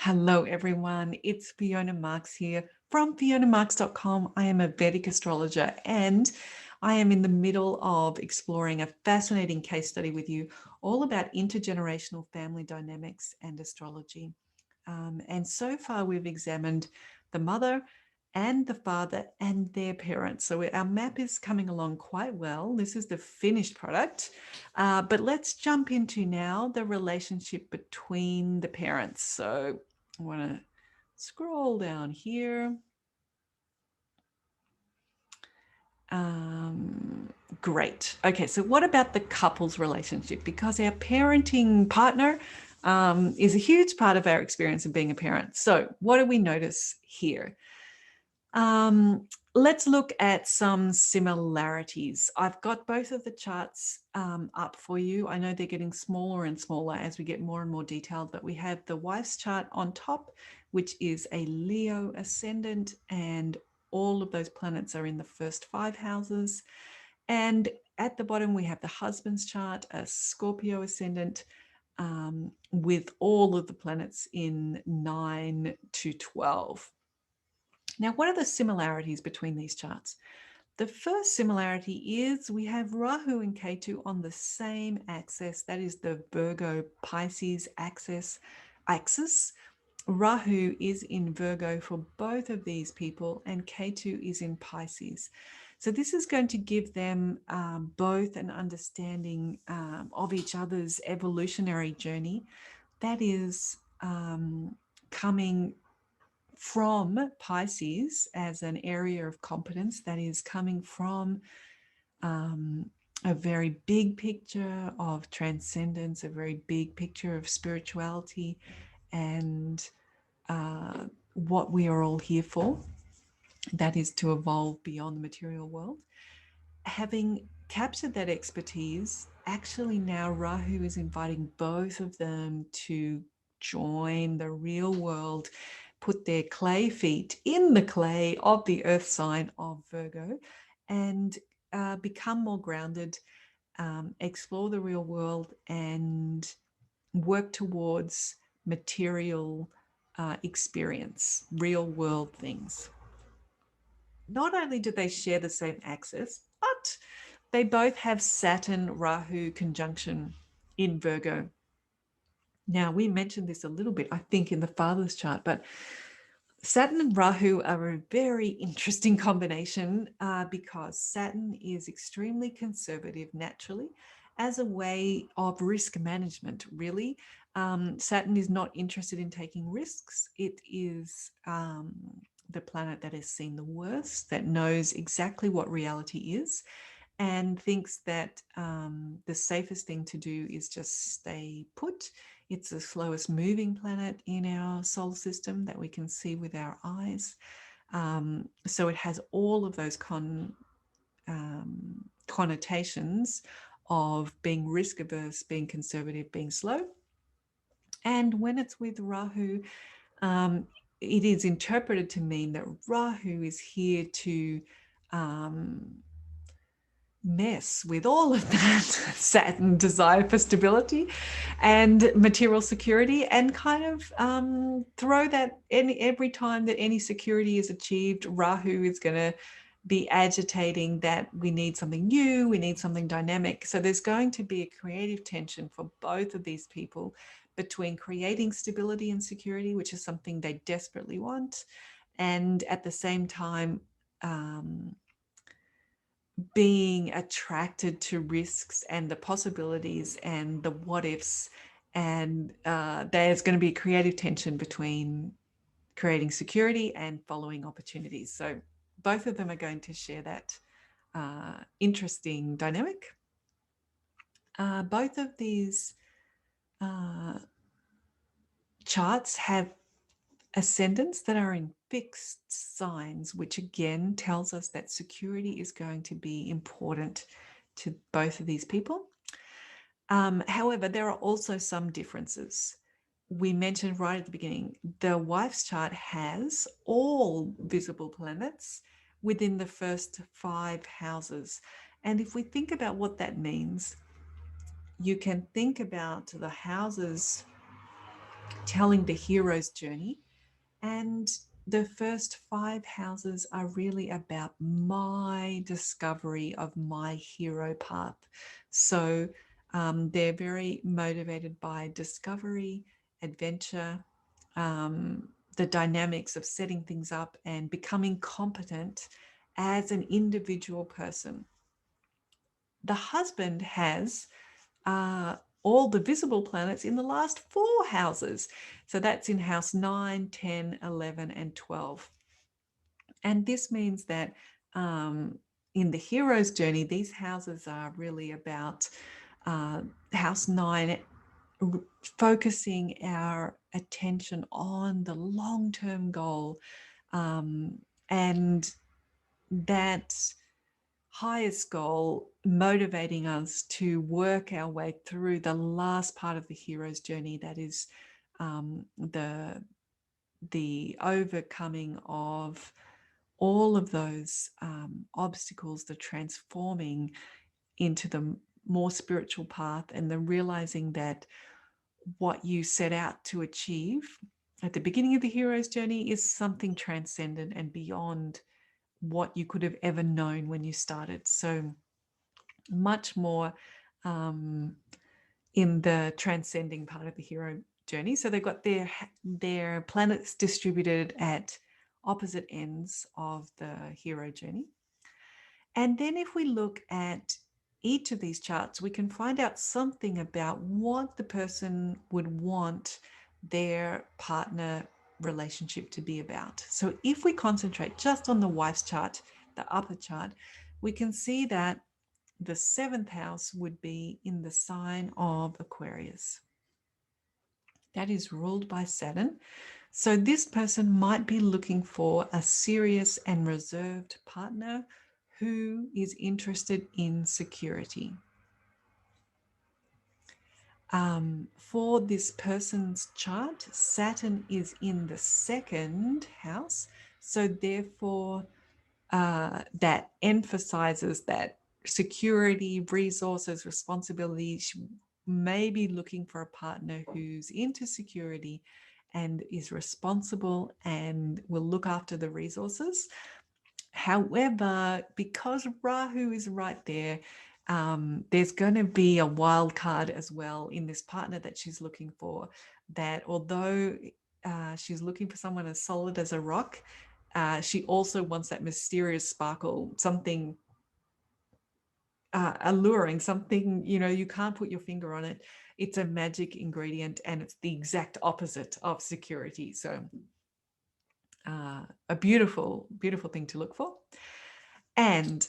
Hello, everyone. It's Fiona Marks here from FionaMarks.com. I am a Vedic astrologer and I am in the middle of exploring a fascinating case study with you all about intergenerational family dynamics and astrology. And so far, we've examined the mother and the father and their parents. So our map is coming along quite well. This is the finished product. But let's jump into now the relationship between the parents. So I want to scroll down here. Great. Okay, so what about the couple's relationship? Because our parenting partner is a huge part of our experience of being a parent. So what do we notice here? Let's look at some similarities. I've got both of the charts up for you. I know they're getting smaller and smaller as we get more and more detailed, but we have the wife's chart on top, which is a Leo ascendant, and all of those planets are in the first 5 houses. And at the bottom, we have the husband's chart, a Scorpio ascendant, with all of the planets in 9 to 12. Now, what are the similarities between these charts? The first similarity is we have Rahu and Ketu on the same axis. That is the Virgo Pisces axis. Rahu is in Virgo for both of these people, and Ketu is in Pisces. So this is going to give them both an understanding of each other's evolutionary journey that is coming from Pisces as an area of competence, that is coming from a very big picture of transcendence, a very big picture of spirituality, and what we are all here for, that is to evolve beyond the material world. Having captured that expertise, actually now Rahu is inviting both of them to join the real world, put their clay feet in the clay of the earth sign of Virgo, and become more grounded, explore the real world, and work towards material experience, real world things. Not only do they share the same axis, but they both have Saturn Rahu conjunction in Virgo. Now, we mentioned this a little bit, I think, in the father's chart, but Saturn and Rahu are a very interesting combination because Saturn is extremely conservative naturally as a way of risk management, really. Saturn is not interested in taking risks. It is the planet that has seen the worst, that knows exactly what reality is, and thinks that the safest thing to do is just stay put. It's the slowest moving planet in our solar system that we can see with our eyes. So it has all of those connotations of being risk averse, being conservative, being slow. And when it's with Rahu, it is interpreted to mean that Rahu is here to mess with all of that Saturn desire for stability and material security, and kind of throw that every time that any security is achieved, Rahu is going to be agitating that we need something new, we need something dynamic. So there's going to be a creative tension for both of these people between creating stability and security, which is something they desperately want, and at the same time being attracted to risks and the possibilities and the what ifs. And there's going to be a creative tension between creating security and following opportunities. So both of them are going to share that interesting dynamic. Both of these charts have ascendants that are in fixed signs, which again tells us that security is going to be important to both of these people. However, there are also some differences. We mentioned right at the beginning, the wife's chart has all visible planets within the first 5 houses. And if we think about what that means, you can think about the houses telling the hero's journey. And the first 5 houses are really about my discovery of my hero path. So they're very motivated by discovery, adventure, the dynamics of setting things up and becoming competent as an individual person. The husband has all the visible planets in the last 4 houses. So that's in house 9, 10, 11, and 12. And this means that in the hero's journey, these houses are really about house 9, focusing our attention on the long-term goal, and that highest goal motivating us to work our way through the last part of the hero's journey, that is the overcoming of all of those obstacles, the transforming into the more spiritual path, and the realizing that what you set out to achieve at the beginning of the hero's journey is something transcendent and beyond what you could have ever known when you started. So much more in the transcending part of the hero journey. So they've got their planets distributed at opposite ends of the hero journey. And then if we look at each of these charts, we can find out something about what the person would want their partner relationship to be about. So if we concentrate just on the wife's chart, the upper chart, we can see that the 7th house would be in the sign of Aquarius. That is ruled by Saturn. So this person might be looking for a serious and reserved partner who is interested in security. For this person's chart, Saturn is in the 2nd house. So therefore, that emphasizes that security, resources, responsibilities. May be looking for a partner who's into security and is responsible and will look after the resources. However, because Rahu is right there, there's going to be a wild card as well in this partner that she's looking for, that although she's looking for someone as solid as a rock, she also wants that mysterious sparkle, something alluring, something, you can't put your finger on it. It's a magic ingredient and it's the exact opposite of security. So a beautiful, beautiful thing to look for. And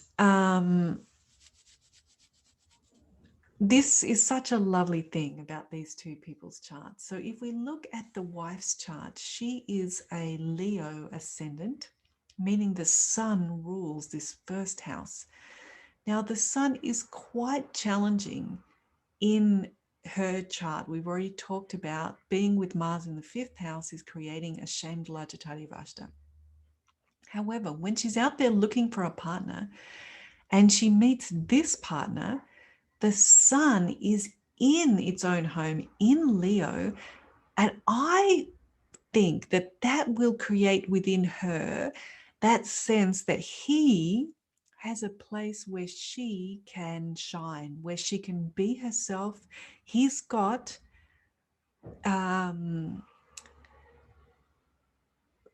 this is such a lovely thing about these two people's charts. So if we look at the wife's chart, she is a Leo ascendant, meaning the sun rules this first house. Now, the sun is quite challenging in her chart. We've already talked about being with Mars in the 5th house is creating a shamed Lajatari Vashta. However, when she's out there looking for a partner and she meets this partner, the sun is in its own home in Leo. And I think that that will create within her that sense that he has a place where she can shine, where she can be herself. He's got the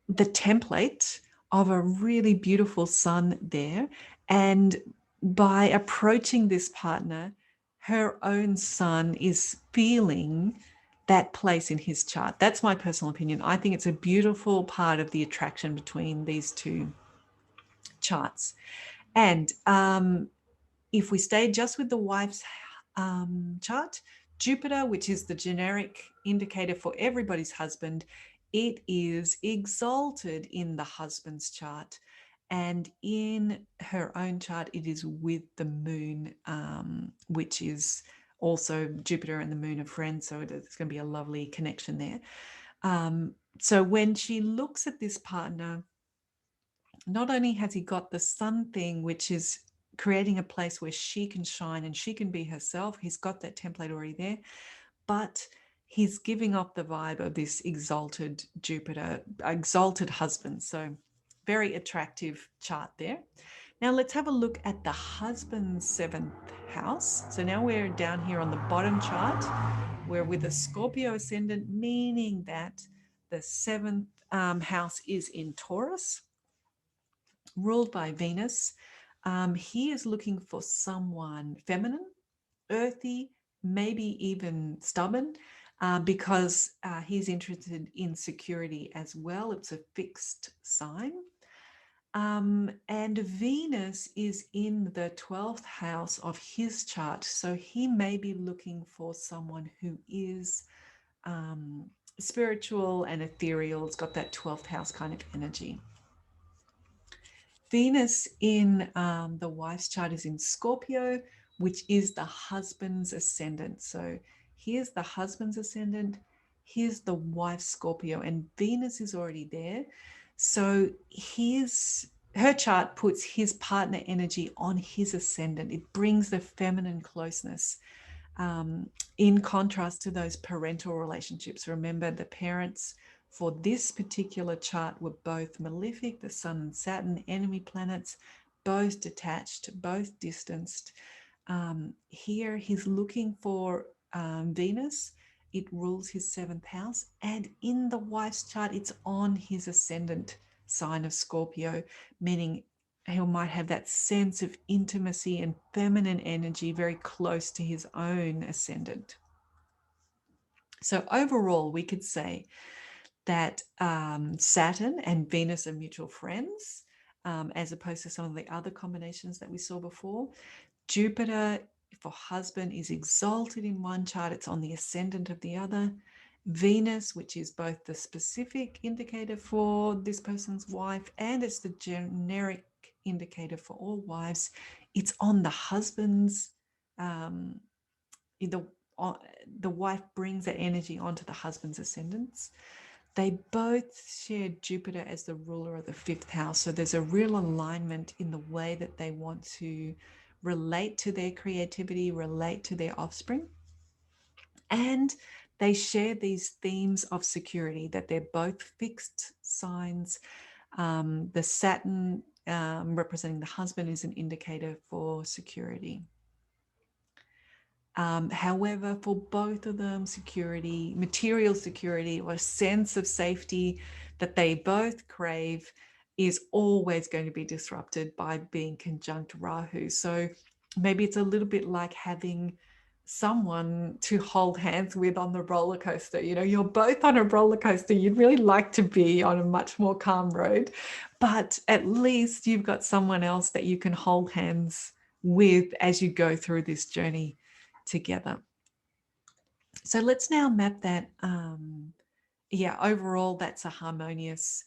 template of a really beautiful sun there. And by approaching this partner, her own sun is feeling that place in his chart. That's my personal opinion. I think it's a beautiful part of the attraction between these two charts. And if we stay just with the wife's chart, Jupiter, which is the generic indicator for everybody's husband, it is exalted in the husband's chart. And in her own chart, it is with the moon, which is also Jupiter and the moon are friends. So it's going to be a lovely connection there. So when she looks at this partner, not only has he got the sun thing, which is creating a place where she can shine and she can be herself, he's got that template already there, but he's giving off the vibe of this exalted Jupiter, exalted husband. So very attractive chart there. Now let's have a look at the husband's seventh house. So now we're down here on the bottom chart. We're with a Scorpio ascendant, meaning that the seventh house is in Taurus, ruled by Venus. He is looking for someone feminine, earthy, maybe even stubborn, because he's interested in security as well. It's a fixed sign. And Venus is in the 12th house of his chart. So he may be looking for someone who is spiritual and ethereal. It's got that 12th house kind of energy. Venus in the wife's chart is in Scorpio, which is the husband's ascendant. So here's the husband's ascendant, here's the wife's Scorpio, and Venus is already there. So her chart puts his partner energy on his ascendant. It brings the feminine closeness, in contrast to those parental relationships. Remember, the parents for this particular chart were both malefic, the Sun and Saturn, enemy planets, both detached, both distanced. Here he's looking for Venus. It rules his seventh house. And in the wife's chart, it's on his ascendant sign of Scorpio, meaning he might have that sense of intimacy and feminine energy very close to his own ascendant. So overall, we could say that Saturn and Venus are mutual friends, as opposed to some of the other combinations that we saw before. Jupiter for husband is exalted in one chart, it's on the ascendant of the other. Venus, which is both the specific indicator for this person's wife and it's the generic indicator for all wives, it's on the husband's, the wife brings that energy onto the husband's ascendants. They both share Jupiter as the ruler of the fifth house. So there's a real alignment in the way that they want to relate to their creativity, relate to their offspring. And they share these themes of security, that they're both fixed signs. The Saturn representing the husband is an indicator for security. However, for both of them, security, material security, or a sense of safety that they both crave is always going to be disrupted by being conjunct Rahu. So maybe it's a little bit like having someone to hold hands with on the roller coaster. You know, you're both on a roller coaster. You'd really like to be on a much more calm road, but at least you've got someone else that you can hold hands with as you go through this journey together. So let's now map that. Overall, that's a harmonious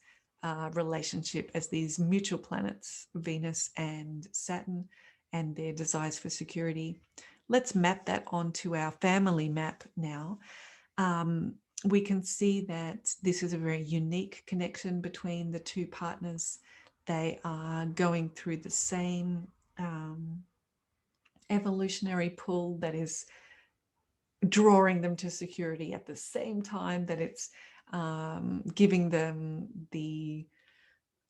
relationship as these mutual planets, Venus and Saturn, and their desires for security. Let's map that onto our family map now. We can see that this is a very unique connection between the two partners. They are going through the same evolutionary pull that is drawing them to security at the same time that it's giving them the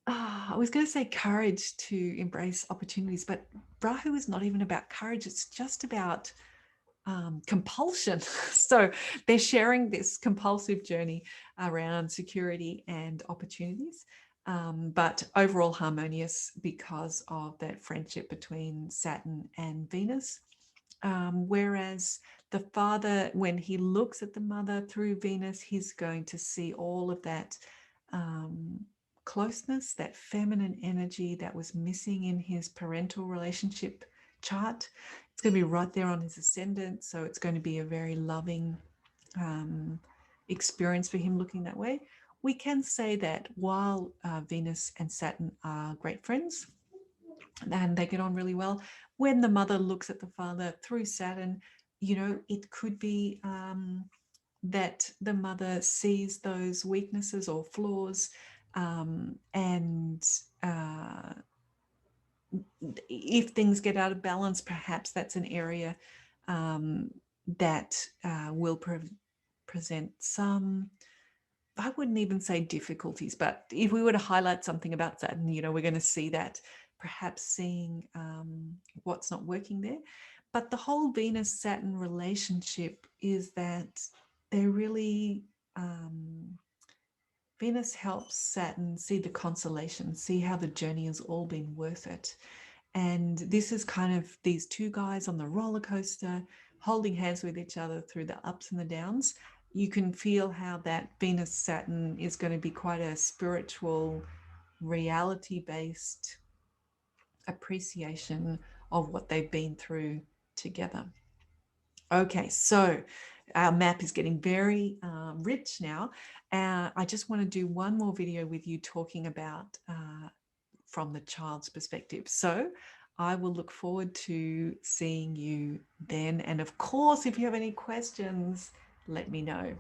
I was going to say courage to embrace opportunities, but Rahu is not even about courage. It's just about compulsion. So they're sharing this compulsive journey around security and opportunities, but overall harmonious because of that friendship between Saturn and Venus. Whereas the father, when he looks at the mother through Venus, he's going to see all of that closeness, that feminine energy that was missing in his parental relationship chart. It's going to be right there on his ascendant. So it's going to be a very loving experience for him looking that way. We can say that while Venus and Saturn are great friends and they get on really well, when the mother looks at the father through Saturn, you know, it could be that the mother sees those weaknesses or flaws, and if things get out of balance, perhaps that's an area that will present some, I wouldn't even say difficulties, but if we were to highlight something about Saturn, we're going to see that, perhaps seeing what's not working there. But the whole Venus-Saturn relationship is that they're really, Venus helps Saturn see the consolation, see how the journey has all been worth it. And this is kind of these two guys on the roller coaster holding hands with each other through the ups and the downs. You can feel how that Venus Saturn is going to be quite a spiritual, reality based appreciation of what they've been through together. Okay, so our map is getting very rich now. I just want to do one more video with you talking about from the child's perspective. So I will look forward to seeing you then. And of course, if you have any questions, let me know.